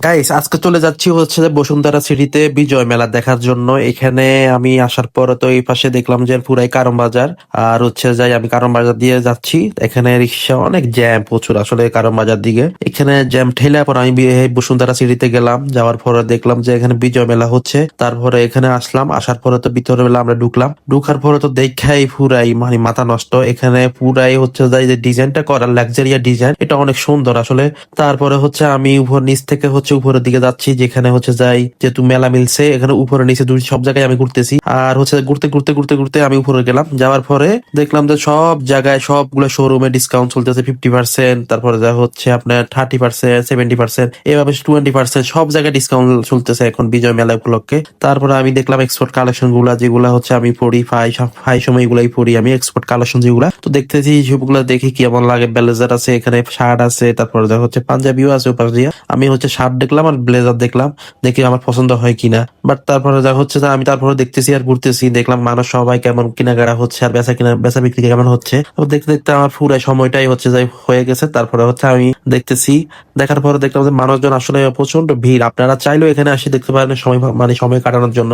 Guys, আজকে চলে যাচ্ছি হচ্ছে যে বসুন্ধরা সিটিতে বিজয় মেলা দেখার জন্য। এখানে আমি আসার পর তো এই পাশে দেখলাম যে পুরাই কারণ বাজার। আর হচ্ছে যাই আমি কারণ বাজার দিয়ে যাচ্ছি। এখানে রিক্সা অনেক জ্যাম প্রচুর আসলে কারণ বাজার দিকে। এখানে জ্যাম ঠেলে পর আমি এই বসুন্ধরা সিটিতে গেলাম। যাওয়ার পরে দেখলাম যে এখানে বিজয় মেলা হচ্ছে। তারপরে এখানে আসলাম, আসার পরে তো ভিতরে বেলা আমরা ঢুকলাম। ঢুকার পরে তো দেখাই পুরাই মানে মাথা নষ্ট। এখানে পুরাই হচ্ছে যাই যে ডিজাইনটা করা লাক্সারিয়া ডিজাইন, এটা অনেক সুন্দর আসলে। তারপরে হচ্ছে আমি উপর নিচ থেকে হচ্ছে উপরের দিকে যাচ্ছি, যেখানে হচ্ছে যাই যেহেতু মেলা মিলছে এখানে উপরে নিচে দুই সব জায়গায় আমি ঘুরতেছি। আর হচ্ছে ঘুরতে ঘুরতে ঘুরতে ঘুরতে আমি উপরে গেলাম। যাওয়ার পরে দেখলাম যে সব জায়গায় সবগুলো শোরুমে ডিসকাউন্ট চলতেছে 50%, তারপরে যা হচ্ছে আপনার 30%, 70%, এভাবে 20%, সব জায়গায় ডিসকাউন্ট চলতেছে এখন বিজয় মেলা উপলক্ষে। তারপরে আমি দেখলাম এক্সপোর্ট কালেকশন গুলা, যেগুলা হচ্ছে আমি পড়ি ফাই সময় এগুলাই পড়ি আমি, এক্সপোর্ট কালেকশন যেগুলা। তো দেখতেছি সবগুলা দেখি কেমন লাগে। ব্লেজার আছে এখানে, শার্ট আছে, তারপরে দেখা হচ্ছে পাঞ্জাবিও আছে ওপাশ দিয়ে। আমি হচ্ছে শার্ট দেখলাম আর ব্লেজার দেখলাম, দেখি আমার পছন্দ হয় কিনা। বাট তারপরে যা হচ্ছে যে আমি তারপরে দেখতেছি আর ঘুরতেছি, দেখলাম মানুষ সবাই কেমন কেনাকাটা হচ্ছে আর বেচা বিক্রি কেমন হচ্ছে। তো দেখতে দেখতে আমার পুরো সময়টাই হচ্ছে যাই হয়ে গেছে। তারপরে হচ্ছে আমি দেখতেছি, দেখার পরে দেখলাম যে মানুষজন আসলে প্রচন্ড ভিড়। আপনারা চাইলেও এখানে আসে দেখতে পারেন সময় মানে সময় কাটানোর জন্য।